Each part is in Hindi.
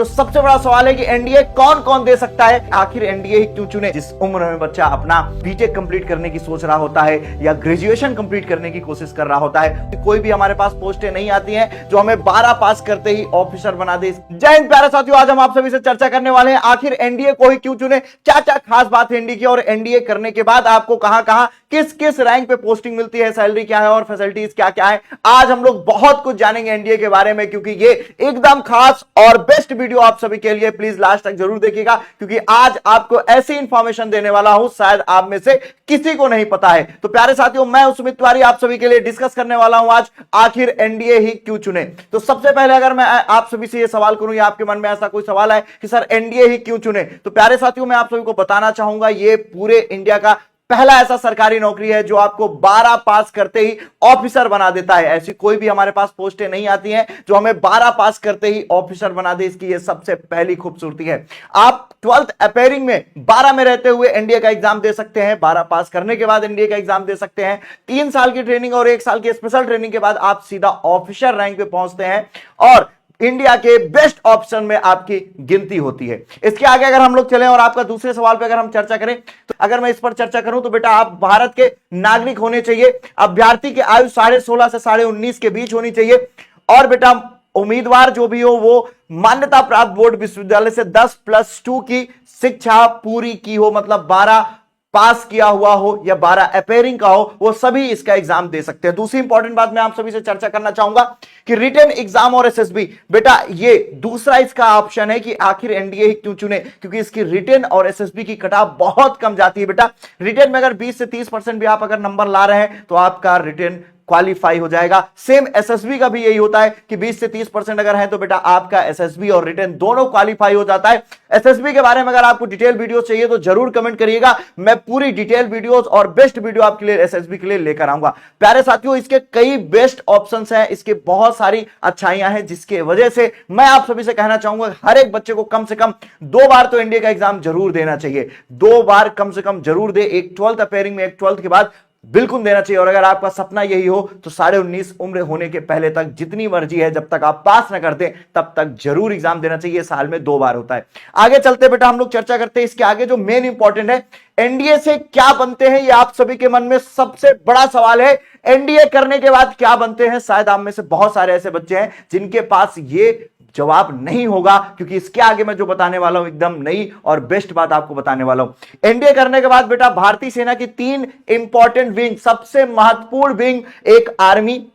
तो सबसे बड़ा सवाल है कि एनडीए कौन कौन दे सकता है, आखिर एनडीए ही क्यों चुने। जिस उम्र में बच्चा अपना बीटेक कंप्लीट करने की सोच रहा होता है या ग्रेजुएशन कंप्लीट करने की कोशिश कर रहा होता है, कोई भी हमारे पास पोस्टें नहीं आती हैं जो हमें 12 पास करते ही ऑफिसर बना दे। जय हिंद प्यारे साथियों, आज हम आप सभी से चर्चा करने वाले हैं आखिर एनडीए को ही क्यों चुने, क्या क्या खास बात है एनडीए की, और एनडीए करने के बाद आपको कहां कहां किस किस रैंक पे पोस्टिंग मिलती है, सैलरी क्या है और फैसिलिटीज क्या क्या है। आज हम लोग बहुत कुछ जानेंगे एनडीए के बारे में, क्योंकि ये एकदम खास और बेस्ट वीडियो आप सभी के लिए। प्लीज लास्ट तक जरूर देखिएगा, क्योंकि आज आपको ऐसी इंफॉर्मेशन देने वाला हूं शायद आप में से किसी को नहीं पता है। तो प्यारे साथियों, मैं सुमित तिवारी आप सभी के लिए डिस्कस करने वाला हूं आज आखिर एनडीए ही क्यों चुने। तो सबसे पहले अगर मैं आप सभी से यह सवाल करूं या आपके मन में ऐसा कोई सवाल है कि सर एनडीए ही क्यों चुने, तो प्यारे साथियों मैं आप सभी को बताना चाहूंगा ये पूरे इंडिया का पहला ऐसा सरकारी नौकरी है जो आपको 12 पास करते ही ऑफिसर बना देता है। ऐसी कोई भी हमारे पास पोस्टें नहीं आती हैं जो हमें 12 पास करते ही ऑफिसर बना दे, इसकी ये सबसे पहली खूबसूरती है। आप 12th अपेयरिंग में 12 में रहते हुए एनडीए का एग्जाम दे सकते हैं, 12 पास करने के बाद एनडीए का एग्जाम दे सकते हैं। 3 साल की ट्रेनिंग और 1 साल की स्पेशल ट्रेनिंग के बाद आप सीधा ऑफिसर रैंक पे पहुंचते हैं और इंडिया के बेस्ट ऑप्शन में आपकी गिनती होती है। इसके आगे अगर हम लोग चलें और आपका दूसरे सवाल पे अगर हम चर्चा करें, तो अगर मैं इस पर चर्चा करूं तो बेटा आप भारत के नागरिक होने चाहिए, अभ्यर्थी की आयु 16.5 से 19.5 के बीच होनी चाहिए, और बेटा उम्मीदवार जो भी हो वो मान्यता प्राप्त बोर्ड विश्वविद्यालय से 10+2 की शिक्षा पूरी की हो, मतलब 12 पास किया हुआ हो या 12 अपेयरिंग का हो, वो सभी इसका एग्जाम दे सकते हैं। दूसरी इंपॉर्टेंट बात मैं आप सभी से चर्चा करना चाहूंगा कि रिटन एग्जाम और एसएसबी, बेटा ये दूसरा इसका ऑप्शन है कि आखिर एनडीए ही क्यों चुने, क्योंकि इसकी रिटन और एसएसबी की कटाव बहुत कम जाती है। बेटा रिटन में अगर 20 से 30% भी आप अगर नंबर ला रहे हैं तो आपका रिटन क्वालिफाई हो जाएगा। सेम एसएसबी का भी यही होता है कि 20 से 30% अगर है तो बेटा आपका एसएसबी और रिटन दोनों क्वालिफाई हो जाता है। एसएसबी के बारे में अगर आपको डिटेल वीडियो चाहिए तो जरूर कमेंट करिएगा, मैं पूरी डिटेल वीडियोस और बेस्ट वीडियो आपके लिए एसएसबी के लिए लेकर आऊंगा। प्यारे साथियों, इसके कई बेस्ट ऑप्शंस हैं, इसके बहुत सारी अच्छाइयां हैं, जिसके वजह से मैं आप सभी से कहना चाहूंगा हर एक बच्चे को कम से कम 2 बार तो एनडीए का एग्जाम जरूर देना चाहिए। 2 बार कम से कम जरूर दे, एक 12th अपेयरिंग में, एक 12th के बाद बिल्कुल देना चाहिए। और अगर आपका सपना यही हो तो 19.5 उम्र होने के पहले तक जितनी मर्जी है, जब तक आप पास ना करते तब तक जरूर एग्जाम देना चाहिए। साल में 2 बार होता है। आगे चलते बेटा हम लोग चर्चा करते हैं इसके आगे जो मेन इंपॉर्टेंट है, एनडीए से क्या बनते हैं। ये आप सभी के मन में सबसे बड़ा सवाल है, एनडीए करने के बाद क्या बनते हैं। शायद आप में से बहुत सारे ऐसे बच्चे हैं जिनके पास ये जवाब नहीं होगा, क्योंकि इसके आगे मैं जो बताने वाला हूं एकदम नई और बेस्ट बात आपको बताने वाला हूं। एनडीए करने के बाद बेटा भारतीय सेना की 3 इंपॉर्टेंट विंग, सबसे महत्वपूर्ण विंग, एक आर्मी,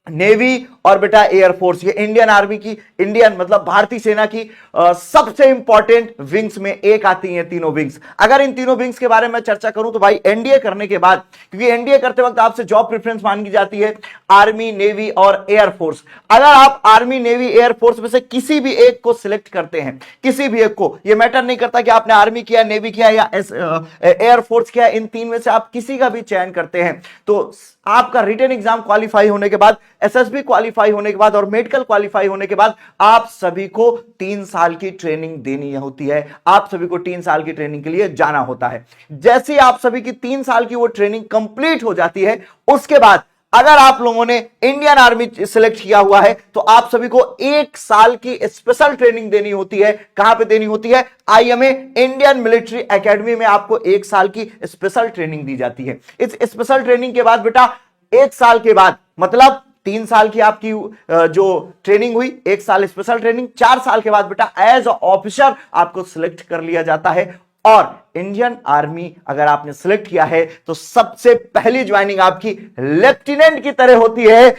नेवी और बेटा एयरफोर्स, ये इंडियन आर्मी की, इंडियन मतलब भारतीय सेना की सबसे इंपॉर्टेंट विंग्स में एक आती हैं तीनों विंग्स। अगर इन तीनों विंग्स के बारे में चर्चा करूं तो भाई एनडीए करने के बाद, क्योंकि एनडीए करते वक्त आपसे जॉब प्रेफरेंस मांगी जाती है आर्मी, नेवी और एयरफोर्स। अगर आप आर्मी, नेवी, एयरफोर्स में से किसी भी एक को सिलेक्ट करते हैं, किसी भी एक को, यह मैटर नहीं करता कि आपने आर्मी किया, नेवी किया या एयरफोर्स किया, इन 3 में से आप किसी का भी चयन करते हैं तो आपका रिटन एग्जाम क्वालिफाई होने के बाद, एसएसबी क्वालिफाई होने के बाद और मेडिकल क्वालिफाई होने के बाद आप सभी को 3 साल की ट्रेनिंग देनी होती है। आप सभी को 3 साल की ट्रेनिंग के लिए जाना होता है। जैसे ही आप सभी की 3 साल की वो ट्रेनिंग कंप्लीट हो जाती है, उसके बाद अगर आप लोगों ने इंडियन आर्मी सिलेक्ट किया हुआ है तो आप सभी को 1 साल की स्पेशल ट्रेनिंग देनी होती है। कहां पे देनी होती है? आईएमए, इंडियन मिलिट्री एकेडमी में आपको 1 साल की स्पेशल ट्रेनिंग दी जाती है। इस स्पेशल ट्रेनिंग के बाद बेटा 1 साल के बाद, मतलब 3 साल की आपकी जो ट्रेनिंग हुई, 1 साल स्पेशल ट्रेनिंग, 4 साल के बाद बेटा एज ऑफिसर आपको सिलेक्ट कर लिया जाता है। और इंडियन आर्मी अगर आपने सिलेक्ट किया है तो सबसे पहली ज्वाइनिंग आपकी लेफ्टिनेंट की तरह होती है।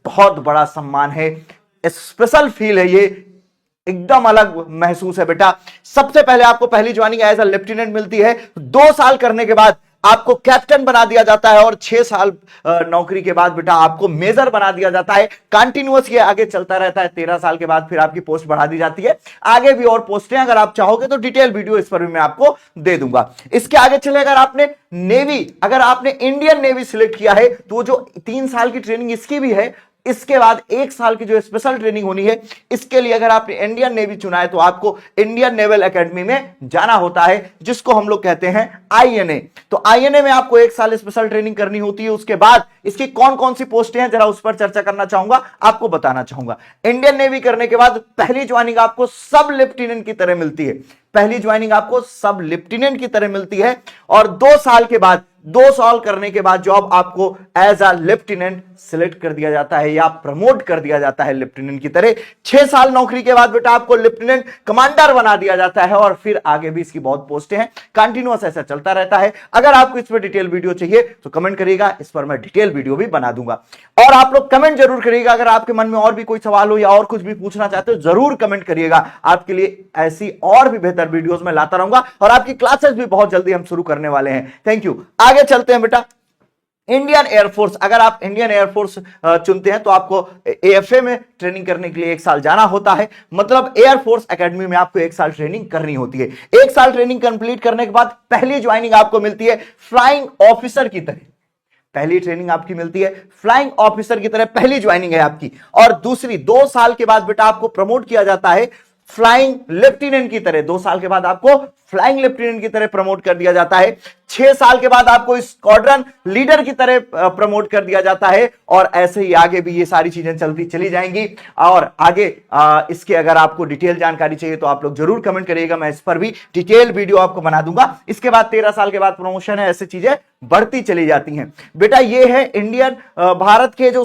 बहुत बड़ा सम्मान है, स्पेशल फील है, ये एकदम अलग महसूस है बेटा। सबसे पहले आपको पहली ज्वाइनिंग एज अ लेफ्टिनेंट मिलती है, 2 साल करने के बाद आपको कैप्टन बना दिया जाता है और 6 साल नौकरी के बाद बेटा आपको मेजर बना दिया जाता है। कंटिन्यूअस ये आगे चलता रहता है। 13 साल के बाद फिर आपकी पोस्ट बढ़ा दी जाती है। आगे भी और पोस्टें अगर आप चाहोगे तो डिटेल वीडियो इस पर भी मैं आपको दे दूंगा। इसके आगे चले, अगर आपने नेवी, अगर आपने इंडियन नेवी सिलेक्ट किया है तो जो 3 साल की ट्रेनिंग इसकी भी है, इसके बाद 1 साल की जो स्पेशल ट्रेनिंग होनी है, इसके लिए अगर आपने इंडियन नेवी चुना है तो आपको इंडियन नेवल एकेडमी में जाना होता है, जिसको हम लोग कहते हैं आईएनए। तो आईएनए में आपको 1 साल स्पेशल ट्रेनिंग करनी होती है। उसके बाद इसकी कौन कौन सी पोस्टें हैं, जरा उस पर चर्चा करना चाहूंगा, आपको बताना चाहूंगा। इंडियन नेवी करने के बाद पहली ज्वाइनिंग आपको सब लेफ्टिनेंट की तरह मिलती है। पहली ज्वाइनिंग आपको सब लेफ्टिनेंट की तरह मिलती है और 2 साल के बाद, 2 साल करने के बाद जॉब आपको एज अ लेफ्टिनेंट सिलेक्ट कर दिया जाता है या प्रमोट कर दिया जाता है लेफ्टिनेंट की तरह। 6 साल नौकरी के बाद बेटा आपको लेफ्टिनेंट कमांडर बना दिया जाता है और फिर आगे भी इसकी बहुत पोस्टें हैं। कंटिन्यूअस ऐसा चलता रहता है। अगर आपको इस पर डिटेल वीडियो चाहिए तो कमेंट करिएगा, इस पर मैं डिटेल वीडियो भी बना दूंगा। और आप लोग कमेंट जरूर करिएगा, अगर आपके मन में और भी कोई सवाल हो या और कुछ भी पूछना चाहते हो जरूर कमेंट करिएगा। आपके लिए ऐसी और भी बेहतर वीडियोस में लाता रहूंगा और आपकी क्लासेस भी बहुत जल्दी हम शुरू करने वाले हैं। Thank you. आगे चलते हैं बेटा। इंडियन एयरफोर्स, अगर आप इंडियन एयरफोर्स चुनते हैं तो आपको एएफए में ट्रेनिंग करने के लिए 1 साल जाना होता है। मतलब एयरफोर्स एकेडमी में आपको 1 साल ट्रेनिंग करनी होती है। 1 साल ट्रेनिंग कंप्लीट करने के बाद पहली ज्वाइनिंग आपको मिलती है फ्लाइंग ऑफिसर की तरह। पहली ट्रेनिंग आपकी मिलती है फ्लाइंग ऑफिसर की तरह, पहली ज्वाइनिंग है आपकी। और दूसरी 2 साल के बाद बेटा आपको प्रमोट किया जाता है फ्लाइंग लेफ्टिनेंट की तरह। 2 साल के बाद आपको फ्लाइंग लेफ्टिनेंट की तरह प्रमोट कर दिया जाता है। 6 साल के बाद आपको स्क्वाड्रन लीडर की तरह प्रमोट कर दिया जाता है और ऐसे ही आगे भी ये सारी चीजें चलती चली जाएंगी। और आगे इसके अगर आपको डिटेल जानकारी चाहिए तो आप लोग जरूर कमेंट करिएगा, मैं इस पर भी डिटेल वीडियो आपको बना दूंगा। इसके बाद 13 साल के बाद प्रमोशन है, ऐसी चीजें बढ़ती चली जाती हैं। बेटा ये है इंडियन भारत के जो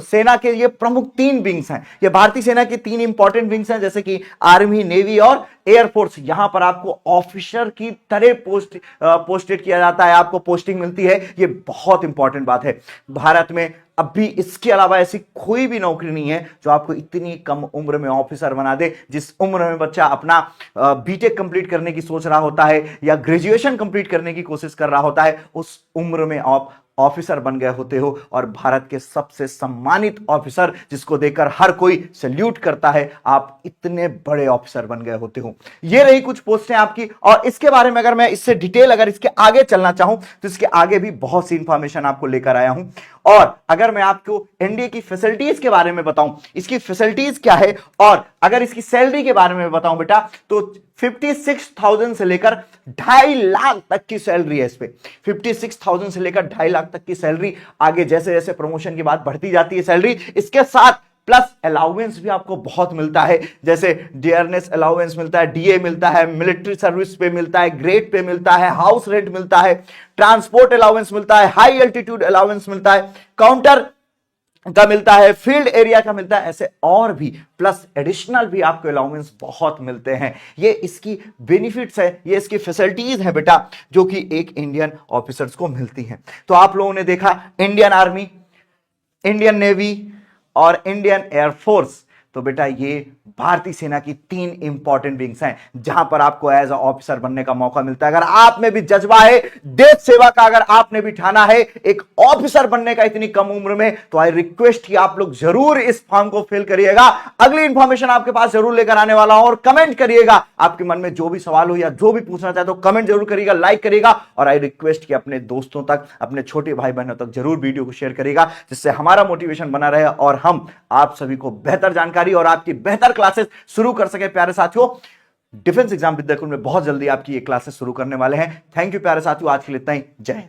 सेना के ये प्रमुख 3 विंग्स हैं। ये भारतीय सेना के 3 इंपॉर्टेंट विंग्स हैं, जैसे कि आर्मी, नेवी और एयरफोर्स। यहां पर आपको ऑफिसर की तरह पोस्टेड किया जाता है, आपको पोस्टिंग मिलती है। ये बहुत इंपॉर्टेंट बात है। भारत में अभी इसके अलावा ऐसी कोई भी नौकरी नहीं है जो आपको इतनी कम उम्र में ऑफिसर बना दे। जिस उम्र में बच्चा अपना बीटेक कंप्लीट करने की सोच रहा होता है या ग्रेजुएशन कंप्लीट करने की कोशिश कर रहा होता है, उस उम्र में आप ऑफिसर बन गए होते हो और भारत के सबसे सम्मानित ऑफिसर, जिसको देखकर हर कोई सैल्यूट करता है, आप इतने बड़े ऑफिसर बन गए होते हो। ये रही कुछ पोस्टें आपकी। और इसके बारे में अगर मैं इससे डिटेल अगर इसके आगे चलना चाहूं तो इसके आगे भी बहुत सी इंफॉर्मेशन आपको लेकर आया हूं। और अगर मैं आपको एनडीए की फैसिलिटीज के बारे में बताऊं, इसकी फैसिलिटीज क्या है, और अगर इसकी सैलरी के बारे में बताऊं बेटा, तो 56,000 से लेकर 2.5 लाख तक की सैलरी है इस पे। 56,000 से लेकर 2.5 लाख तक की सैलरी। आगे जैसे जैसे प्रमोशन की बात बढ़ती जाती है सैलरी, इसके साथ प्लस अलाउंस भी आपको बहुत मिलता है, जैसे डियरनेस अलाउंस मिलता है, डीए मिलता है, मिलिट्री सर्विस पे मिलता है, ग्रेड पे मिलता है, हाउस रेंट मिलता है, ट्रांसपोर्ट अलाउंस मिलता है, हाई एल्टीट्यूड अलाउंस मिलता है, काउंटर का मिलता है, फील्ड एरिया का मिलता है, ऐसे और भी प्लस एडिशनल भी आपको अलाउंस बहुत मिलते हैं। ये इसकी बेनिफिट्स है, ये इसकी फैसिलिटीज है बेटा, जो कि एक इंडियन ऑफिसर्स को मिलती हैं। तो आप लोगों ने देखा इंडियन आर्मी, इंडियन नेवी और इंडियन एयरफोर्स। तो बेटा ये भारतीय सेना की 3 इंपॉर्टेंट विंग्स हैं जहां पर आपको एज अ ऑफिसर बनने का मौका मिलता है। अगर आप में भी जज्बा है देश सेवा का, अगर आपने भी ठाना है एक ऑफिसर बनने का इतनी कम उम्र में, तो आई रिक्वेस्ट कि आप लोग जरूर इस फॉर्म को फिल करिएगा। अगली इंफॉर्मेशन आपके पास जरूर लेकर आने वाला हूं और कमेंट करिएगा। आपके मन में जो भी सवाल हो या जो भी पूछना चाहते हो कमेंट जरूर करिएगा, लाइक करिएगा। और आई रिक्वेस्ट कि अपने दोस्तों तक, अपने छोटे भाई बहनों तक जरूर वीडियो को शेयर करिएगा, जिससे हमारा मोटिवेशन बना रहे और हम आप सभी को बेहतर जानकारी और आपकी बेहतर क्लासेस शुरू कर सके। प्यारे साथियों, डिफेंस एग्जाम विद्याकुल में बहुत जल्दी आपकी ये क्लासेस शुरू करने वाले हैं। थैंक यू प्यारे साथियों, आज के लिए इतना ही। जय हिंद।